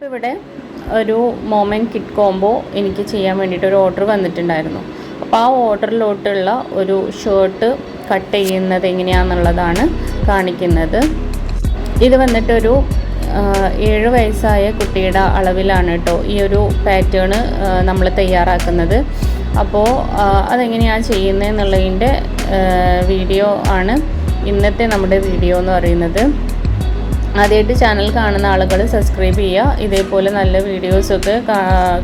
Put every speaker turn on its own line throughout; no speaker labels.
ഇവിടെ ഒരു moment kit combo എനിക്ക് ചെയ്യാൻ വേണ്ടിയിട്ട് ഒരു ഓർഡർ വന്നിട്ടുണ്ടായിരുന്നു. അപ്പോൾ ആ ഓർഡറിലോട്ടുള്ള ഒരു ഷർട്ട് കട്ട് ചെയ്യുന്നത് എങ്ങനെയാണെന്നുള്ളതാണ് കാണിക്കുന്നത്. ഇത് വന്നിട്ടൊരു 7 വയസ്സായ കുട്ടിയുടെ അളവിലാണ് കേട്ടോ ഈ ഒരു പാറ്റേൺ നമ്മൾ തയ്യാറാക്കുന്നത്. അപ്പോൾ അതെങ്ങനെയാണ് ചെയ്യുന്നതെന്നുള്ളതിൻ്റെ വീഡിയോ ആണ് ഇന്നത്തെ നമ്മുടെ വീഡിയോ എന്ന് പറയുന്നത്. ആദ്യമായിട്ട് ചാനൽ കാണുന്ന ആളുകൾ സബ്സ്ക്രൈബ് ചെയ്യുക. ഇതേപോലെ നല്ല വീഡിയോസൊക്കെ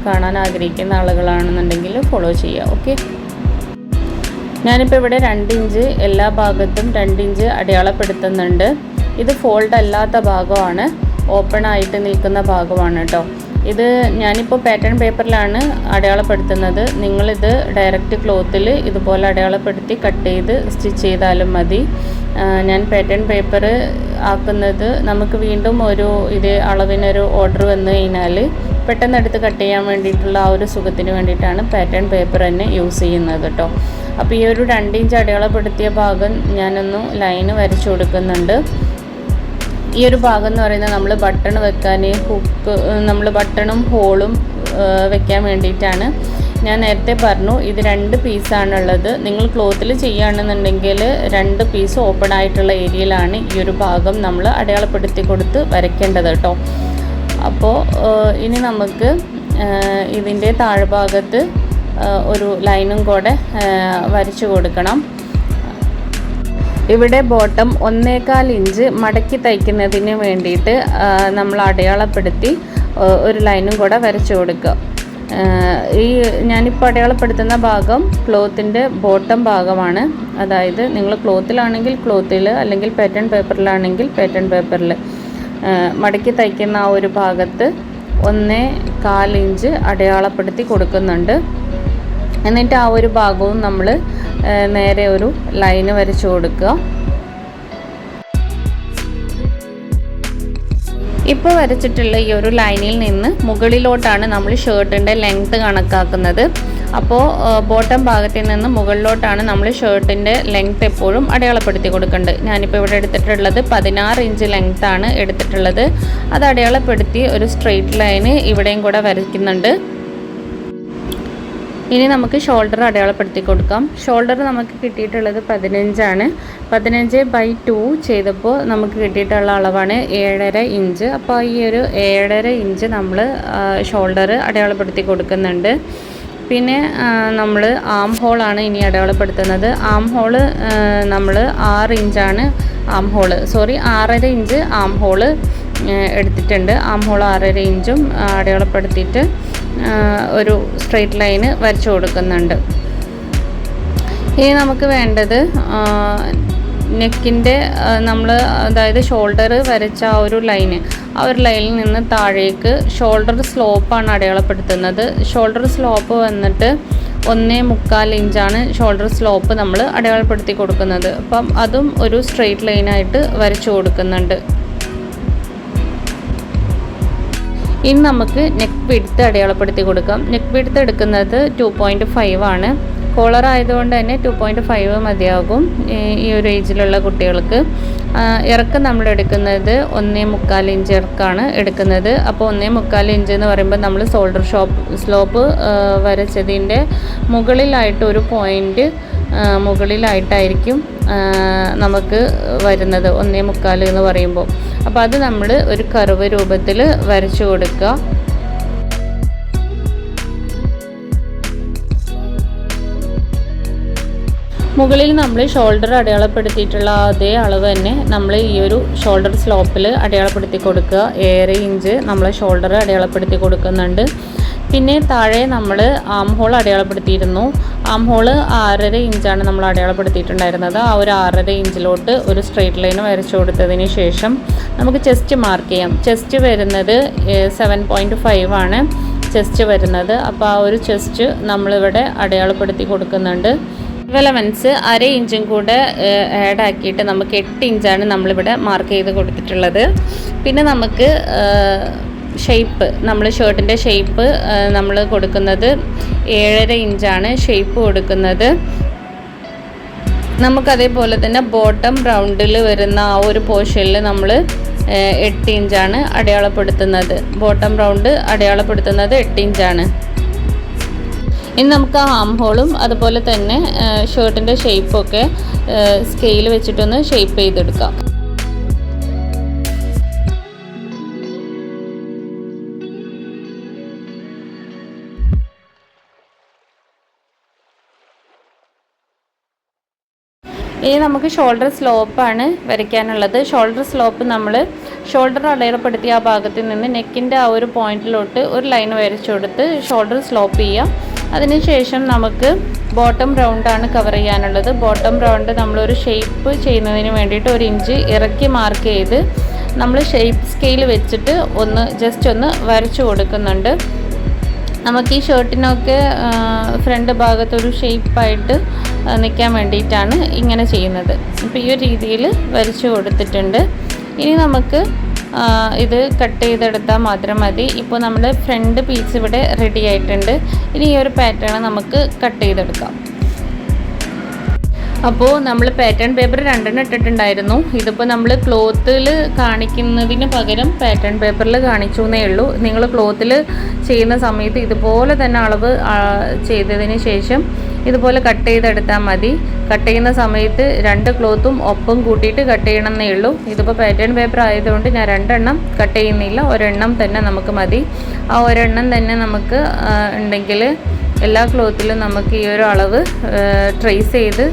കാണാൻ ആഗ്രഹിക്കുന്ന ആളുകളാണെന്നുണ്ടെങ്കിൽ ഫോളോ ചെയ്യുക. ഓക്കെ, ഞാനിപ്പോൾ ഇവിടെ 2 ഇഞ്ച് എല്ലാ ഭാഗത്തും 2 ഇഞ്ച് അടയാളപ്പെടുത്തുന്നുണ്ട്. ഇത് ഫോൾഡ് അല്ലാത്ത ഭാഗമാണ്, ഓപ്പൺ ആയിട്ട് നിൽക്കുന്ന ഭാഗമാണ് കേട്ടോ. ഇത് ഞാനിപ്പോൾ പാറ്റേൺ പേപ്പറിലാണ് അടയാളപ്പെടുത്തുന്നത്. നിങ്ങളിത് ഡയറക്റ്റ് ക്ലോത്തിൽ ഇതുപോലെ അടയാളപ്പെടുത്തി കട്ട് ചെയ്ത് സ്റ്റിച്ച് ചെയ്താലും മതി. ഞാൻ പാറ്റേൺ പേപ്പർ ആക്കുന്നത് നമുക്ക് വീണ്ടും ഇതേ അളവിനൊരു ഓർഡർ വന്നു കഴിഞ്ഞാൽ പെട്ടെന്ന് എടുത്ത് കട്ട് ചെയ്യാൻ വേണ്ടിയിട്ടുള്ള ആ ഒരു സുഖത്തിന് വേണ്ടിയിട്ടാണ് പാറ്റേൺ പേപ്പർ തന്നെ യൂസ് ചെയ്യുന്നത് കേട്ടോ. അപ്പോൾ ഈ ഒരു 2 ഇഞ്ച് അടയാളപ്പെടുത്തിയ ഭാഗം ഞാനൊന്ന് ലൈന് വരച്ചു കൊടുക്കുന്നുണ്ട്. ഈ ഒരു ഭാഗം എന്ന് പറയുന്നത് നമ്മൾ ബട്ടൺ വെക്കാൻ, നമ്മൾ ബട്ടണും ഹോളും വെക്കാൻ വേണ്ടിയിട്ടാണ്. ഞാൻ നേരത്തെ പറഞ്ഞു ഇത് 2 പീസാണുള്ളത്. നിങ്ങൾ ക്ലോത്തിൽ ചെയ്യുകയാണെന്നുണ്ടെങ്കിൽ 2 പീസ് ഓപ്പൺ ആയിട്ടുള്ള ഏരിയയിലാണ് ഈ ഒരു ഭാഗം നമ്മൾ അടയാളപ്പെടുത്തി കൊടുത്ത് വരയ്ക്കേണ്ടത് കേട്ടോ. അപ്പോൾ ഇനി നമുക്ക് ഇതിൻ്റെ താഴ്ഭാഗത്ത് ഒരു ലൈനും കൂടെ വരച്ചു കൊടുക്കണം. ഇവിടെ ബോട്ടം 1.25 ഇഞ്ച് മടക്കി തയ്ക്കുന്നതിന് വേണ്ടിയിട്ട് നമ്മൾ അടയാളപ്പെടുത്തി ഒരു ലൈനും കൂടെ വരച്ചു കൊടുക്കുക. ഈ ഞാനിപ്പോൾ അടയാളപ്പെടുത്തുന്ന ഭാഗം ക്ലോത്തിൻ്റെ ബോട്ടം ഭാഗമാണ്. അതായത് നിങ്ങൾ ക്ലോത്തിലാണെങ്കിൽ ക്ലോത്തിൽ, അല്ലെങ്കിൽ പാറ്റേൺ പേപ്പറിലാണെങ്കിൽ പാറ്റേൺ പേപ്പറിൽ മടക്കി തയ്ക്കുന്ന ആ ഒരു ഭാഗത്ത് 1.25 ഇഞ്ച് അടയാളപ്പെടുത്തി കൊടുക്കുന്നുണ്ട്. എന്നിട്ട് ആ ഒരു ഭാഗവും നമ്മൾ നേരെ ഒരു ലൈന് വരച്ചു കൊടുക്കുക. ഇപ്പോൾ വരച്ചിട്ടുള്ള ഈ ഒരു ലൈനിൽ നിന്ന് മുകളിലോട്ടാണ് നമ്മൾ ഷർട്ടിൻ്റെ ലെങ്ത്ത് കണക്കാക്കുന്നത്. അപ്പോൾ ബോട്ടം ഭാഗത്തിൽ നിന്ന് മുകളിലോട്ടാണ് നമ്മൾ ഷർട്ടിൻ്റെ ലെങ്ത്ത് എപ്പോഴും അടയാളപ്പെടുത്തി കൊടുക്കേണ്ടത്. ഞാനിപ്പോൾ ഇവിടെ എടുത്തിട്ടുള്ളത് 16 ഇഞ്ച് ലെങ്ത്താണ് എടുത്തിട്ടുള്ളത്. അത് അടയാളപ്പെടുത്തി ഒരു സ്ട്രെയിറ്റ് ലൈന് ഇവിടെയും കൂടെ വരയ്ക്കുന്നുണ്ട്. ഇനി നമുക്ക് ഷോൾഡർ അടയാളപ്പെടുത്തി കൊടുക്കാം. ഷോൾഡർ നമുക്ക് കിട്ടിയിട്ടുള്ളത് 15 ആണ്. 15/2 ചെയ്തപ്പോൾ നമുക്ക് കിട്ടിയിട്ടുള്ള അളവാണ് 7.5 ഇഞ്ച്. അപ്പോൾ ഈ ഒരു 7.5 ഇഞ്ച് നമ്മൾ ഷോൾഡർ അടയാളപ്പെടുത്തി കൊടുക്കുന്നുണ്ട്. പിന്നെ നമ്മൾ ആം ഹോളാണ് ഇനി അടയാളപ്പെടുത്തുന്നത്. ആം ഹോള് നമ്മൾ 6 ഇഞ്ചാണ് 6.5 ഇഞ്ച് ആം ഹോള് എടുത്തിട്ടുണ്ട്. ആം ഹോൾ 6.5 ഇഞ്ചും അടയാളപ്പെടുത്തിയിട്ട് ഒരു സ്ട്രെയിറ്റ് ലൈന് വരച്ചു കൊടുക്കുന്നുണ്ട്. ഇനി നമുക്ക് വേണ്ടത് നെക്കിൻ്റെ നമ്മൾ അതായത് ഷോൾഡർ വരച്ച ആ ഒരു ലൈനിൽ നിന്ന് താഴേക്ക് ഷോൾഡർ സ്ലോപ്പാണ് അടയാളപ്പെടുത്തുന്നത്. ഷോൾഡർ സ്ലോപ്പ് വന്നിട്ട് 1.25 ഇഞ്ചാണ് ഷോൾഡർ സ്ലോപ്പ് നമ്മൾ അടയാളപ്പെടുത്തി കൊടുക്കുന്നത്. അപ്പം അതും ഒരു സ്ട്രെയിറ്റ് ലൈനായിട്ട് വരച്ചു കൊടുക്കുന്നുണ്ട്. ഇനി നമുക്ക് നെക്ക് വിഡ്ത്ത് അടയാളപ്പെടുത്തി കൊടുക്കാം. നെക്ക് വിഡ്ത്ത് എടുക്കുന്നത് 2.5 ആണ്. കോളർ ആയതുകൊണ്ട് തന്നെ 2.5 മതിയാകും ഈ ഒരു ഏജിലുള്ള കുട്ടികൾക്ക്. ഇറക്കം നമ്മൾ എടുക്കുന്നത് 1.25 ഇഞ്ച് ഇറക്കമാണ് എടുക്കുന്നത്. അപ്പോൾ 1.25 ഇഞ്ച് എന്ന് പറയുമ്പോൾ നമ്മൾ ഷോൾഡർ സ്ലോപ്പ് വരച്ചതിൻ്റെ മുകളിലായിട്ട് ഒരു പോയിൻ്റ് മുകളിലായിട്ടായിരിക്കും നമുക്ക് വരുന്നത് 1.25 എന്ന് പറയുമ്പോൾ. അപ്പോൾ അത് നമ്മൾ ഒരു കർവ് രൂപത്തിൽ വരച്ചു കൊടുക്കുക. മുകളിൽ നമ്മൾ ഷോൾഡർ അടയാളപ്പെടുത്തിയിട്ടുള്ള അതേ അളവ് തന്നെ നമ്മൾ ഈ ഒരു ഷോൾഡർ സ്ലോപ്പിൽ അടയാളപ്പെടുത്തി കൊടുക്കുക. 7 ഇഞ്ച് നമ്മൾ ഷോൾഡർ അടയാളപ്പെടുത്തി കൊടുക്കുന്നുണ്ട്. പിന്നെ താഴെ നമ്മൾ ആം ഹോൾ അടയാളപ്പെടുത്തിയിരുന്നു. ആം ഹോൾ 6.5 ഇഞ്ചാണ് നമ്മൾ അടയാളപ്പെടുത്തിയിട്ടുണ്ടായിരുന്നത്. ആ ഒരു 6.5 ഇഞ്ചിലോട്ട് ഒരു സ്ട്രെയിറ്റ് ലൈൻ വരച്ചു കൊടുത്തതിന് ശേഷം നമുക്ക് ചെസ്റ്റ് മാർക്ക് ചെയ്യാം. ചെസ്റ്റ് വരുന്നത് 7.5 ആണ് ചെസ്റ്റ് വരുന്നത്. അപ്പോൾ ആ ഒരു ചെസ്റ്റ് നമ്മളിവിടെ അടയാളപ്പെടുത്തി കൊടുക്കുന്നുണ്ട്. ഇവലവൻസ് 1/2 ഇഞ്ചും കൂടെ ആഡ് ആക്കിയിട്ട് നമുക്ക് 8 ഇഞ്ചാണ് നമ്മളിവിടെ മാർക്ക് ചെയ്ത് കൊടുത്തിട്ടുള്ളത്. പിന്നെ നമുക്ക് ഷേപ്പ്, നമ്മൾ ഷർട്ടിൻ്റെ ഷേപ്പ് നമ്മൾ കൊടുക്കുന്നത് 7.5 ഇഞ്ചാണ് ഷേപ്പ് കൊടുക്കുന്നത്. നമുക്കതേപോലെ തന്നെ ബോട്ടം റൗണ്ടിൽ വരുന്ന ആ ഒരു പോർഷനിൽ നമ്മൾ 8 ഇഞ്ചാണ് അടയാളപ്പെടുത്തുന്നത്. ബോട്ടം റൗണ്ട് അടയാളപ്പെടുത്തുന്നത് 8 ഇഞ്ചാണ്. ഇനി നമുക്ക് ആ ആം ഹോളും അതുപോലെ തന്നെ ഷർട്ടിൻ്റെ ഷേപ്പൊക്കെ സ്കെയിൽ വെച്ചിട്ടൊന്ന് ഷേപ്പ് ചെയ്തെടുക്കാം. ഇനി നമുക്ക് ഷോൾഡർ സ്ലോപ്പാണ് വരയ്ക്കാനുള്ളത്. ഷോൾഡർ സ്ലോപ്പ് നമ്മൾ ഷോൾഡർ അടയാളപ്പെടുത്തിയ ആ ഭാഗത്തിൽ നിന്ന് നെക്കിൻ്റെ ആ ഒരു പോയിന്റിലോട്ട് ഒരു ലൈൻ വരച്ചു കൊടുത്ത് ഷോൾഡർ സ്ലോപ്പ് ചെയ്യാം. അതിനുശേഷം നമുക്ക് ബോട്ടം റൗണ്ടാണ് കവർ ചെയ്യാനുള്ളത്. ബോട്ടം റൗണ്ട് നമ്മളൊരു ഷേപ്പ് ചെയ്യുന്നതിന് വേണ്ടിയിട്ട് 1 ഇഞ്ച് ഇറക്കി മാർക്ക് ചെയ്ത് നമ്മൾ ഷേപ്പ് സ്കെയിൽ വെച്ചിട്ട് ജസ്റ്റ് ഒന്ന് വരച്ചു കൊടുക്കുന്നുണ്ട്. നമുക്ക് ഈ ഷർട്ടിനൊക്കെ ഫ്രണ്ട് ഭാഗത്തൊരു ഷേപ്പായിട്ട് നിൽക്കാൻ വേണ്ടിയിട്ടാണ് ഇങ്ങനെ ചെയ്യുന്നത്. അപ്പോൾ ഈ ഒരു രീതിയിൽ വരച്ചു കൊടുത്തിട്ടുണ്ട്. ഇനി നമുക്ക് ഇത് കട്ട് ചെയ്തെടുത്താൽ മാത്രം മതി. ഇപ്പോൾ നമ്മുടെ ഫ്രണ്ട് പീസ് ഇവിടെ റെഡി ആയിട്ടുണ്ട്. ഇനി ഈ ഒരു പാറ്റേൺ നമുക്ക് കട്ട് ചെയ്തെടുക്കാം. അപ്പോൾ നമ്മൾ പാറ്റേൺ പേപ്പർ 2 ഇട്ടിട്ടുണ്ടായിരുന്നു. ഇതിപ്പോൾ നമ്മൾ ക്ലോത്തിൽ കാണിക്കുന്നതിന് പകരം പാറ്റേൺ പേപ്പറിൽ കാണിച്ചു എന്നേ ഉള്ളൂ. നിങ്ങൾ ക്ലോത്തിൽ ചെയ്യുന്ന സമയത്ത് ഇതുപോലെ തന്നെ അളവ് ചെയ്തതിന് ശേഷം ഇതുപോലെ കട്ട് ചെയ്തെടുത്താൽ മതി. കട്ട് ചെയ്യുന്ന സമയത്ത് 2 ക്ലോത്തും ഒപ്പം കൂട്ടിയിട്ട് കട്ട് ചെയ്യണമെന്നേ ഉള്ളൂ. ഇതിപ്പോൾ പാറ്റേൺ പേപ്പർ ആയതുകൊണ്ട് ഞാൻ 2 എണ്ണം കട്ട് ചെയ്യുന്നില്ല, 1 എണ്ണം തന്നെ നമുക്ക് മതി. ആ 1 എണ്ണം തന്നെ നമുക്ക് ഉണ്ടെങ്കിൽ എല്ലാ ക്ലോത്തിലും നമുക്ക് ഈ ഒരു അളവ് ട്രേസ് ചെയ്ത്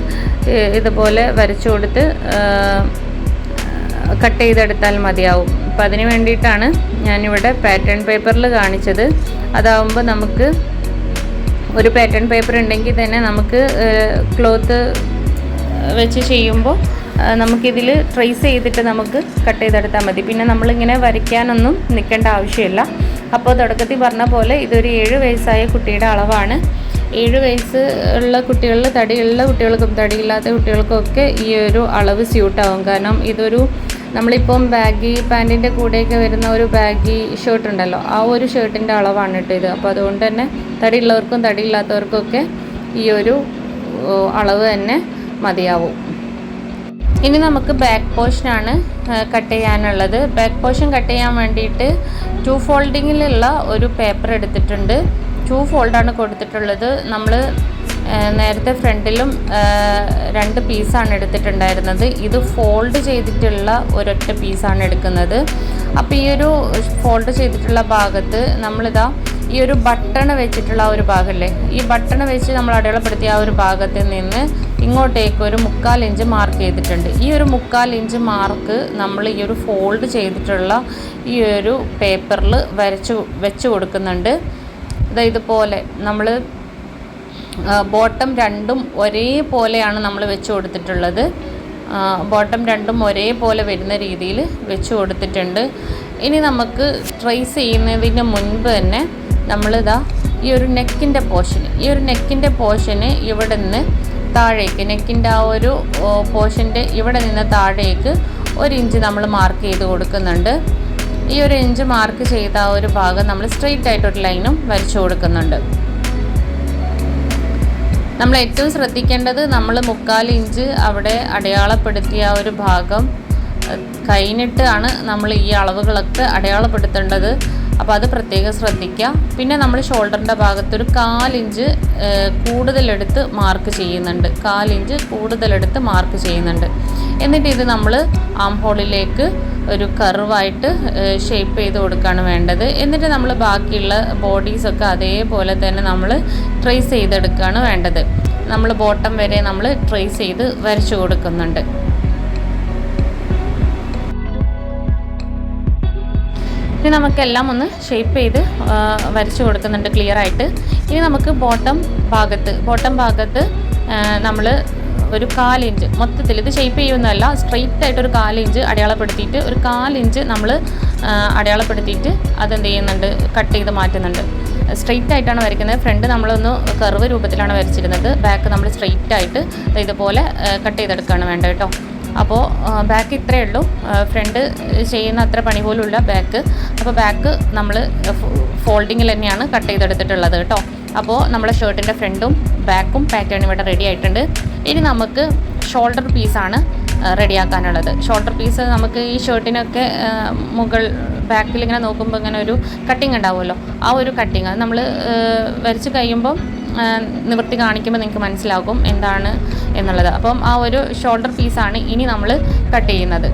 ഇതുപോലെ വരച്ചു കൊടുത്ത് കട്ട് ചെയ്തെടുത്താൽ മതിയാവും. അപ്പോൾ അതിന് വേണ്ടിയിട്ടാണ് ഞാനിവിടെ പാറ്റേൺ പേപ്പറിൽ കാണിച്ചത്. അതാവുമ്പോൾ നമുക്ക് ഒരു പാറ്റേൺ പേപ്പർ ഉണ്ടെങ്കിൽ തന്നെ നമുക്ക് ക്ലോത്ത് വെച്ച് ചെയ്യുമ്പോൾ നമുക്കിതിൽ ട്രേസ് ചെയ്തിട്ട് നമുക്ക് കട്ട് ചെയ്തെടുത്താൽ മതി. പിന്നെ നമ്മളിങ്ങനെ വരയ്ക്കാനൊന്നും നിൽക്കേണ്ട ആവശ്യമില്ല. അപ്പോൾ തുടക്കത്തിൽ പറഞ്ഞ പോലെ ഇതൊരു 7 വയസ്സായ കുട്ടിയുടെ അളവാണ്. 7 വയസ്സ് ഉള്ള കുട്ടികളിൽ തടിയുള്ള കുട്ടികൾക്കും തടിയില്ലാത്ത കുട്ടികൾക്കൊക്കെ ഈ ഒരു അളവ് സ്യൂട്ടാവും. കാരണം ഇതൊരു നമ്മളിപ്പം ബാഗി പാൻറ്റിൻ്റെ കൂടെയൊക്കെ വരുന്ന ഒരു ബാഗി ഷർട്ട് ഉണ്ടല്ലോ, ആ ഒരു ഷർട്ടിൻ്റെ അളവാണ് കേട്ടോ ഇത്. അപ്പോൾ അതുകൊണ്ട് തന്നെ തടിയുള്ളവർക്കും തടിയില്ലാത്തവർക്കൊക്കെ ഈ ഒരു അളവ് തന്നെ മതിയാവും. ഇനി നമുക്ക് ബാക്ക് പോർഷനാണ് കട്ട് ചെയ്യാനുള്ളത്. ബാക്ക് പോർഷൻ കട്ട് ചെയ്യാൻ വേണ്ടിയിട്ട് 2 ഫോൾഡിങ്ങിലുള്ള ഒരു പേപ്പർ എടുത്തിട്ടുണ്ട്. 2 ഫോൾഡാണ് കൊടുത്തിട്ടുള്ളത്. നമ്മൾ നേരത്തെ ഫ്രണ്ടിലും 2 പീസാണ് എടുത്തിട്ടുണ്ടായിരുന്നത്. ഇത് ഫോൾഡ് ചെയ്തിട്ടുള്ള ഒരൊറ്റ പീസാണ് എടുക്കുന്നത്. അപ്പോൾ ഈ ഒരു ഫോൾഡ് ചെയ്തിട്ടുള്ള ഭാഗത്ത് നമ്മളിതാ ഈ ഒരു ബട്ടൺ വെച്ചിട്ടുള്ള ഒരു ഭാഗമല്ലേ, ഈ ബട്ടൺ വെച്ച് നമ്മൾ അടയാളപ്പെടുത്തിയ ആ ഒരു ഭാഗത്ത് നിന്ന് ഇങ്ങോട്ടേക്ക് ഒരു 1/4 ഇഞ്ച് മാർക്ക് ചെയ്തിട്ടുണ്ട്. ഈ ഒരു 1/4 ഇഞ്ച് മാർക്ക് നമ്മൾ ഈ ഒരു ഫോൾഡ് ചെയ്തിട്ടുള്ള ഈ ഒരു പേപ്പറിൽ വെച്ച് കൊടുക്കുന്നുണ്ട്. ഇതുപോലെ നമ്മൾ ബോട്ടം 2ഉം ഒരേപോലെയാണ് നമ്മൾ വെച്ച് കൊടുത്തിട്ടുള്ളത്. ബോട്ടം 2ഉം ഒരേപോലെ വരുന്ന രീതിയിൽ വെച്ച് കൊടുത്തിട്ടുണ്ട്. ഇനി നമുക്ക് ട്രേസ് ചെയ്യുന്നതിന് മുൻപ് തന്നെ നമ്മളിതാ ഈ ഒരു നെക്കിൻ്റെ പോർഷന് ഇവിടെ നിന്ന് താഴേക്ക്, നെക്കിൻ്റെ ആ ഒരു പോർഷൻ്റെ ഇവിടെ നിന്ന് താഴേക്ക് 1 ഇഞ്ച് നമ്മൾ മാർക്ക് ചെയ്ത് കൊടുക്കുന്നുണ്ട്. ഈ 1 ഇഞ്ച് മാർക്ക് ചെയ്ത ആ ഒരു ഭാഗം നമ്മൾ സ്ട്രെയിറ്റ് ആയിട്ടൊരു ലൈനും വരച്ചു കൊടുക്കുന്നുണ്ട്. നമ്മൾ ഏറ്റവും ശ്രദ്ധിക്കേണ്ടത് നമ്മൾ 1/4 ഇഞ്ച് അവിടെ അടയാളപ്പെടുത്തിയ ആ ഒരു ഭാഗം കഴിഞ്ഞിട്ടാണ് നമ്മൾ ഈ അളവുകളൊക്കെ അടയാളപ്പെടുത്തേണ്ടത്. അപ്പോൾ അത് പ്രത്യേകം ശ്രദ്ധിക്കുക. പിന്നെ നമ്മൾ ഷോൾഡറിൻ്റെ ഭാഗത്തൊരു 1/4 ഇഞ്ച് കൂടുതലെടുത്ത് മാർക്ക് ചെയ്യുന്നുണ്ട്. 1/4 ഇഞ്ച് കൂടുതലെടുത്ത് മാർക്ക് ചെയ്യുന്നുണ്ട്. എന്നിട്ട് ഇത് നമ്മൾ ആം ഹോളിലേക്ക് ഒരു കർവായിട്ട് ഷേപ്പ് ചെയ്ത് കൊടുക്കുകയാണ് വേണ്ടത്. എന്നിട്ട് നമ്മൾ ബാക്കിയുള്ള ബോഡീസൊക്കെ അതേപോലെ തന്നെ നമ്മൾ ട്രേസ് ചെയ്തെടുക്കുകയാണ് വേണ്ടത്. നമ്മൾ ബോട്ടം വരെ നമ്മൾ ട്രേസ് ചെയ്ത് വരച്ചു കൊടുക്കുന്നുണ്ട്. ഇനി നമുക്കെല്ലാം ഒന്ന് ഷേപ്പ് ചെയ്ത് വരച്ചു കൊടുക്കുന്നുണ്ട് ക്ലിയർ ആയിട്ട്. ഇനി നമുക്ക് ബോട്ടം ഭാഗത്ത് നമ്മൾ ഒരു 1/4 ഇഞ്ച് മൊത്തത്തിൽ ഇത് ഷേപ്പ് ചെയ്യുന്നതല്ല, സ്ട്രെയിറ്റ് ആയിട്ട് ഒരു 1/4 ഇഞ്ച് അടയാളപ്പെടുത്തിയിട്ട് ഒരു 1/4 ഇഞ്ച് നമ്മൾ അടയാളപ്പെടുത്തിയിട്ട് അതെന്ത് ചെയ്യുന്നുണ്ട്, കട്ട് ചെയ്ത് മാറ്റുന്നുണ്ട്. സ്ട്രെയിറ്റ് ആയിട്ടാണ് വരയ്ക്കുന്നത്. ഫ്രണ്ട് നമ്മളൊന്ന് കർവ് രൂപത്തിലാണ് വരച്ചിരുന്നത്. ബാക്ക് നമ്മൾ സ്ട്രെയിറ്റ് ആയിട്ട് ഇതുപോലെ കട്ട് ചെയ്തെടുക്കുകയാണ് വേണ്ടത് കേട്ടോ. അപ്പോൾ ബാക്ക് ഇത്രയേ ഉള്ളൂ. ഫ്രണ്ട് ചെയ്യുന്ന അത്ര പണി പോലുമില്ല ബാക്ക്. അപ്പോൾ ബാക്ക് നമ്മൾ ഫോൾഡിങ്ങിൽ തന്നെയാണ് കട്ട് ചെയ്തെടുത്തിട്ടുള്ളത് കേട്ടോ. അപ്പോൾ നമ്മുടെ ഷർട്ടിൻ്റെ ഫ്രണ്ടും ബാക്കും പാറ്റേൺ ഇവിടെ റെഡി ആയിട്ടുണ്ട്. ഇനി നമുക്ക് ഷോൾഡർ പീസാണ് റെഡിയാക്കാനുള്ളത്. ഷോൾഡർ പീസ് നമുക്ക് ഈ ഷർട്ടിനൊക്കെ ബാക്കിൽ ഇങ്ങനെ നോക്കുമ്പോൾ ഇങ്ങനെ ഒരു കട്ടിങ് ഉണ്ടാവുമല്ലോ, ആ ഒരു കട്ടിങ് അത് നമ്മൾ വരച്ച് കഴിയുമ്പം നിവൃത്തി കാണിക്കുമ്പോൾ നിങ്ങൾക്ക് മനസ്സിലാകും എന്താണ് എന്നുള്ളത്. അപ്പം ആ ഒരു ഷോൾഡർ പീസാണ് ഇനി നമ്മൾ കട്ട് ചെയ്യുന്നത്.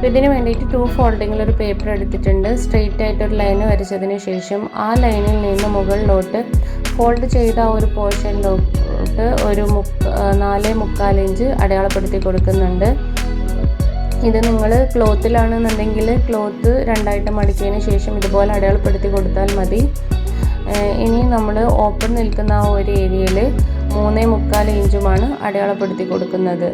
ഇതിന് വേണ്ടിയിട്ട് 2 ഫോൾഡിങ്ങിൽ ഒരു പേപ്പർ എടുത്തിട്ടുണ്ട്. സ്ട്രെയിറ്റ് ആയിട്ടൊരു ലൈൻ വരച്ചതിന് ശേഷം ആ ലൈനിൽ നിന്ന് മുകളിലോട്ട് ഫോൾഡ് ചെയ്ത ആ ഒരു പോർഷനിലോട്ട് ഒരു 4.25 ഇഞ്ച് അടയാളപ്പെടുത്തി കൊടുക്കുന്നുണ്ട്. ഇത് നിങ്ങൾ ക്ലോത്തിലാണെന്നുണ്ടെങ്കിൽ ക്ലോത്ത് 2ആയിട്ട് മടിച്ചതിന് ശേഷം ഇതുപോലെ അടയാളപ്പെടുത്തി കൊടുത്താൽ മതി. ഇനി നമ്മൾ ഓപ്പൺ നിൽക്കുന്ന ആ ഒരു ഏരിയയിൽ 3.25 ഇഞ്ചുമാണ് അടയാളപ്പെടുത്തി കൊടുക്കുന്നത്.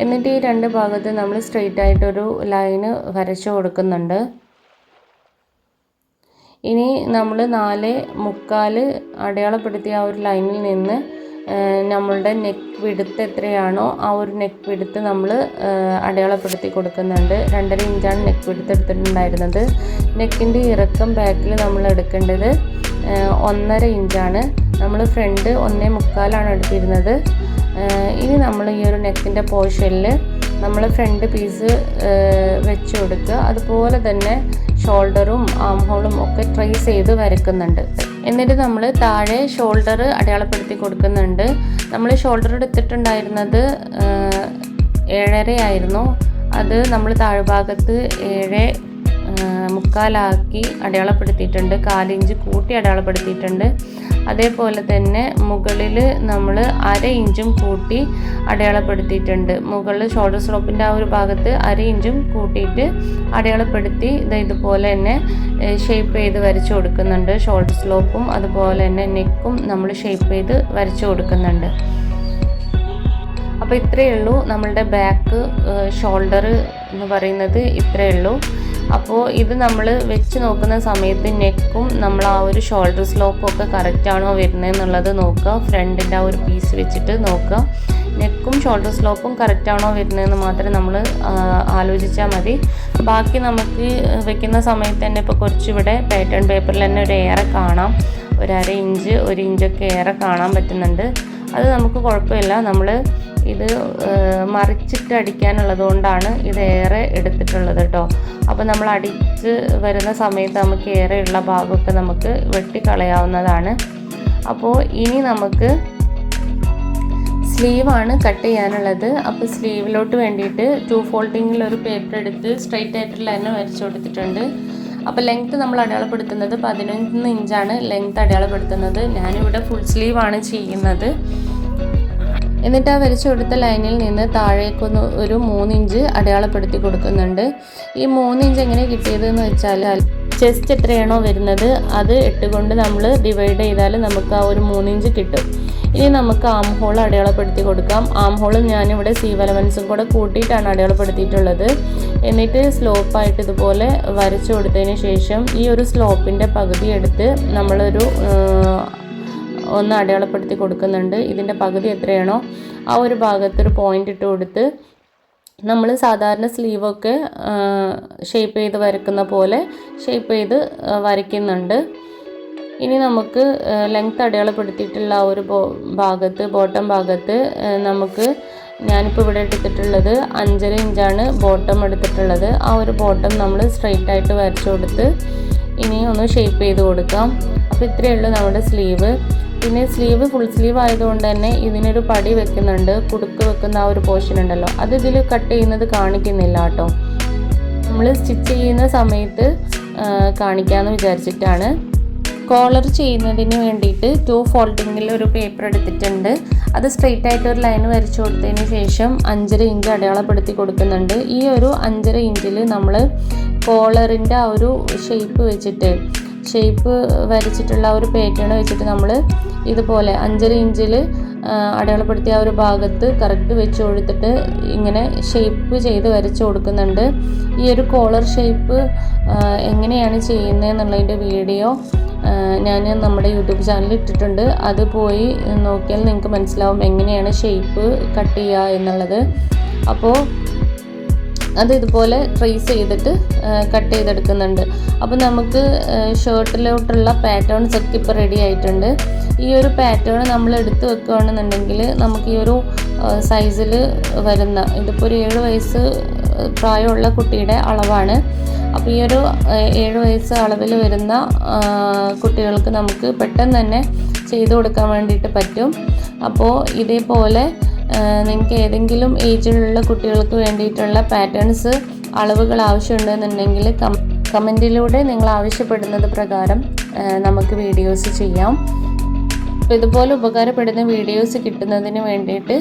എന്നിട്ട് ഈ 2 ഭാഗത്ത് നമ്മൾ സ്ട്രെയിറ്റ് ആയിട്ടൊരു ലൈന് വരച്ചു കൊടുക്കുന്നുണ്ട്. ഇനി നമ്മൾ 4.25 അടയാളപ്പെടുത്തിയ ആ ഒരു ലൈനിൽ നിന്ന് നമ്മളുടെ നെക്ക് വിഡ്ത്ത് എത്രയാണോ ആ ഒരു നെക്ക് വിഡ്ത്ത് നമ്മൾ അടയാളപ്പെടുത്തി കൊടുക്കുന്നുണ്ട്. 2.5 ഇഞ്ചാണ് നെക്ക് വിഡ്ത്ത് എടുത്തിട്ടുണ്ടായിരുന്നത്. നെക്കിൻ്റെ ഇറക്കം ബാക്കിൽ നമ്മൾ എടുക്കേണ്ടത് 1.5 ഇഞ്ചാണ്. നമ്മൾ ഫ്രണ്ട് 1.25 എടുത്തിരുന്നത്. ഇനി നമ്മൾ ഈ ഒരു നെക്കിൻ്റെ പോർഷനിൽ നമ്മൾ ഫ്രണ്ട് പീസ് വെച്ച് കൊടുക്കുക. അതുപോലെ തന്നെ ഷോൾഡറും ആം ഹോളും ഒക്കെ ട്രേസ് ചെയ്ത് വരയ്ക്കുന്നുണ്ട്. എന്നിട്ട് നമ്മൾ താഴെ ഷോൾഡർ അടയാളപ്പെടുത്തി കൊടുക്കുന്നുണ്ട്. നമ്മൾ ഷോൾഡർ എടുത്തിട്ടുണ്ടായിരുന്നത് 7.5 ആയിരുന്നു. അത് നമ്മൾ താഴ്ഭാഗത്ത് 7.25 അടയാളപ്പെടുത്തിയിട്ടുണ്ട്. 4 ഇഞ്ച് കൂട്ടി അടയാളപ്പെടുത്തിയിട്ടുണ്ട്. അതേപോലെ തന്നെ മുകളിൽ നമ്മൾ 1/2 ഇഞ്ചും കൂട്ടി അടയാളപ്പെടുത്തിയിട്ടുണ്ട്. മുകളിൽ ഷോൾഡർ സ്ലോപ്പിൻ്റെ ആ ഒരു ഭാഗത്ത് 1/2 ഇഞ്ചും കൂട്ടിയിട്ട് അടയാളപ്പെടുത്തി ഇതുപോലെ തന്നെ ഷേപ്പ് ചെയ്ത് വരച്ചു കൊടുക്കുന്നുണ്ട്. ഷോൾഡർ സ്ലോപ്പും അതുപോലെ തന്നെ നെക്കും നമ്മൾ ഷേപ്പ് ചെയ്ത് വരച്ചു കൊടുക്കുന്നുണ്ട്. അപ്പോൾ ഇത്രയേ ഉള്ളൂ നമ്മളുടെ ബാക്ക് ഷോൾഡർ എന്ന് പറയുന്നത് ഇത്രയേ ഉള്ളൂ. അപ്പോൾ ഇത് നമ്മൾ വെച്ച് നോക്കുന്ന സമയത്ത് നെക്കും നമ്മൾ ആ ഒരു ഷോൾഡർ സ്ലോപ്പും ഒക്കെ കറക്റ്റാണോ വരുന്നതെന്നുള്ളത് നോക്കുക. ഫ്രണ്ടിൻ്റെ ആ ഒരു പീസ് വെച്ചിട്ട് നോക്കുക. നെക്കും ഷോൾഡർ സ്ലോപ്പും കറക്റ്റാണോ വരുന്നതെന്ന് മാത്രമേ നമ്മൾ ആലോചിച്ചാൽ മതി. ബാക്കി നമുക്ക് വെക്കുന്ന സമയത്ത് തന്നെ ഇപ്പോൾ കുറച്ചിവിടെ പാറ്റേൺ പേപ്പറിൽ തന്നെ ഒരു ഏറെ കാണാം. 1/2 ഇഞ്ച് 1 ഇഞ്ചൊക്കെ ഏറെ കാണാൻ പറ്റുന്നുണ്ട്. അത് നമുക്ക് കുഴപ്പമില്ല. നമ്മൾ ഇത് മറിച്ചിട്ട് അടിക്കാനുള്ളത് കൊണ്ടാണ് ഇതേറെ എടുത്തിട്ടുള്ളത് കേട്ടോ. അപ്പോൾ നമ്മൾ അടിച്ച് വരുന്ന സമയത്ത് നമുക്ക് ഏറെയുള്ള ഭാഗമൊക്കെ നമുക്ക് വെട്ടിക്കളയാവുന്നതാണ്. അപ്പോൾ ഇനി നമുക്ക് സ്ലീവാണ് കട്ട് ചെയ്യാനുള്ളത്. അപ്പോൾ സ്ലീവിലോട്ട് വേണ്ടിയിട്ട് 2 ഫോൾഡിങ്ങിൽ ഒരു പേപ്പർ എടുത്ത് സ്ട്രെയിറ്റ് ആയിട്ടുള്ള ലൈൻ വരച്ചു കൊടുത്തിട്ടുണ്ട്. അപ്പോൾ ലെങ്ത്ത് നമ്മൾ അടയാളപ്പെടുത്തുന്നത് 11 ഇഞ്ചാണ് ലെങ്ത്ത് അടയാളപ്പെടുത്തുന്നത്. ഞാനിവിടെ ഫുൾ സ്ലീവാണ് ചെയ്യുന്നത്. എന്നിട്ട് ആ വരച്ചു കൊടുത്ത ലൈനിൽ നിന്ന് താഴേക്കൊന്ന് ഒരു 3 ഇഞ്ച് അടയാളപ്പെടുത്തി കൊടുക്കുന്നുണ്ട്. ഈ 3 ഇഞ്ച് എങ്ങനെ കിട്ടിയതെന്ന് വെച്ചാൽ ചെസ്റ്റ് എത്രയാണോ വരുന്നത് അത് 8 കൊണ്ട് നമ്മൾ ഡിവൈഡ് ചെയ്താൽ നമുക്ക് ആ ഒരു 3 ഇഞ്ച് കിട്ടും. ഇനി നമുക്ക് ആം ഹോൾ അടയാളപ്പെടുത്തി കൊടുക്കാം. ആം ഹോളും ഞാനിവിടെ സീം അലവൻസും കൂടെ കൂട്ടിയിട്ടാണ് അടയാളപ്പെടുത്തിയിട്ടുള്ളത്. എന്നിട്ട് സ്ലോപ്പായിട്ട് ഇതുപോലെ വരച്ചു കൊടുത്തതിന് ശേഷം ഈ ഒരു സ്ലോപ്പിൻ്റെ പകുതി എടുത്ത് നമ്മളൊരു ഒന്ന് അടയാളപ്പെടുത്തി കൊടുക്കുന്നുണ്ട്. ഇതിൻ്റെ പകുതി എത്രയാണോ ആ ഒരു ഭാഗത്തൊരു പോയിൻ്റ് ഇട്ട് കൊടുത്ത് നമ്മൾ സാധാരണ സ്ലീവൊക്കെ ഷേപ്പ് ചെയ്ത് വരയ്ക്കുന്ന പോലെ ഷേപ്പ് ചെയ്ത് വരയ്ക്കുന്നുണ്ട്. ഇനി നമുക്ക് ലെങ്ത്ത് അടയാളപ്പെടുത്തിയിട്ടുള്ള ആ ഒരു ഭാഗത്ത് ബോട്ടം ഭാഗത്ത് നമുക്ക് ഞാനിപ്പോൾ ഇവിടെ എടുത്തിട്ടുള്ളത് 5.5 ഇഞ്ചാണ് ബോട്ടം എടുത്തിട്ടുള്ളത്. ആ ഒരു ബോട്ടം നമ്മൾ സ്ട്രെയിറ്റ് ആയിട്ട് വരച്ചു കൊടുത്ത് ഇനി ഒന്ന് ഷേപ്പ് ചെയ്ത് കൊടുക്കാം. അപ്പോൾ ഇത്രയേ ഉള്ളൂ നമ്മുടെ സ്ലീവ്. പിന്നെ സ്ലീവ് ഫുൾ സ്ലീവ് ആയതുകൊണ്ട് തന്നെ ഇതിനൊരു പടി വെക്കുന്നുണ്ട്. കുടുക്ക് വെക്കുന്ന ആ ഒരു പോർഷൻ ഉണ്ടല്ലോ, അത് ഇതിൽ കട്ട് ചെയ്യുന്നത് കാണിക്കുന്നില്ല കേട്ടോ. നമ്മൾ സ്റ്റിച്ച് ചെയ്യുന്ന സമയത്ത് കാണിക്കാമെന്ന് വിചാരിച്ചിട്ടാണ്. കോളർ ചെയ്യുന്നതിന് വേണ്ടിയിട്ട് 2 ഫോൾഡിങ്ങിൽ ഒരു പേപ്പർ എടുത്തിട്ടുണ്ട്. അത് സ്ട്രെയിറ്റ് ആയിട്ട് ഒരു ലൈൻ വരച്ചു കൊടുത്തതിന് ശേഷം 5.5 ഇഞ്ച് അടയാളപ്പെടുത്തി കൊടുക്കുന്നുണ്ട്. ഈ ഒരു 5.5 ഇഞ്ചിൽ നമ്മൾ കോളറിൻ്റെ ആ ഒരു ഷേപ്പ് വരച്ചിട്ടുള്ള ഒരു പാറ്റേൺ വെച്ചിട്ട് നമ്മൾ ഇതുപോലെ 5.5 ഇഞ്ചിൽ അടയാളപ്പെടുത്തിയ ആ ഒരു ഭാഗത്ത് കറക്റ്റ് വെച്ച് കൊടുത്തിട്ട് ഇങ്ങനെ ഷേപ്പ് ചെയ്ത് വരച്ച് കൊടുക്കുന്നുണ്ട്. ഈ ഒരു കോളർ ഷേപ്പ് എങ്ങനെയാണ് ചെയ്യുന്നതെന്നുള്ളതിൻ്റെ വീഡിയോ ഞാൻ നമ്മുടെ യൂട്യൂബ് ചാനലിൽ ഇട്ടിട്ടുണ്ട്. അത് പോയി നോക്കിയാൽ നിങ്ങൾക്ക് മനസ്സിലാവും എങ്ങനെയാണ് ഷേപ്പ് കട്ട് ചെയ്യുക എന്നുള്ളത്. അപ്പോൾ അത് ഇതുപോലെ ട്രേസ് ചെയ്തിട്ട് കട്ട് ചെയ്തെടുക്കുന്നുണ്ട്. അപ്പോൾ നമുക്ക് ഷർട്ടിലോട്ടുള്ള പാറ്റേൺസ് ഒക്കെ ഇപ്പോൾ റെഡി ആയിട്ടുണ്ട്. ഈ ഒരു പാറ്റേൺ നമ്മൾ എടുത്ത് വെക്കുകയാണെന്നുണ്ടെങ്കിൽ നമുക്ക് ഈ ഒരു സൈസിൽ വരുന്ന, ഇതിപ്പോൾ ഒരു 7 വയസ്സ് പ്രായമുള്ള കുട്ടിയുടെ അളവാണ്. അപ്പോൾ ഈ ഒരു 7 വയസ്സ് അളവിൽ വരുന്ന കുട്ടികൾക്ക് നമുക്ക് പെട്ടെന്ന് തന്നെ ചെയ്തു കൊടുക്കാൻ വേണ്ടിയിട്ട് പറ്റും. അപ്പോൾ ഇതേപോലെ നിങ്ങൾക്ക് ഏതെങ്കിലും ഏജിലുള്ള കുട്ടികൾക്ക് വേണ്ടിയിട്ടുള്ള പാറ്റേൺസ്, അളവുകൾ ആവശ്യമുണ്ടെന്നുണ്ടെങ്കിൽ കമൻറ്റിലൂടെ നിങ്ങൾ ആവശ്യപ്പെടുന്നത് പ്രകാരം നമുക്ക് വീഡിയോസ് ചെയ്യാം. അപ്പോൾ ഇതുപോലെ ഉപകാരപ്പെടുന്ന വീഡിയോസ് കിട്ടുന്നതിന് വേണ്ടിയിട്ട്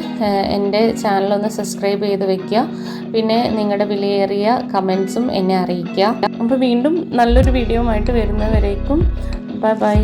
എൻ്റെ ചാനലൊന്ന് സബ്സ്ക്രൈബ് ചെയ്ത് വെക്കുക. പിന്നെ നിങ്ങളുടെ വിലയേറിയ കമൻസും എന്നെ അറിയിക്കുക. അപ്പോൾ വീണ്ടും നല്ലൊരു വീഡിയോ ആയിട്ട് വരുന്നവരേക്കും ബൈ ബൈ.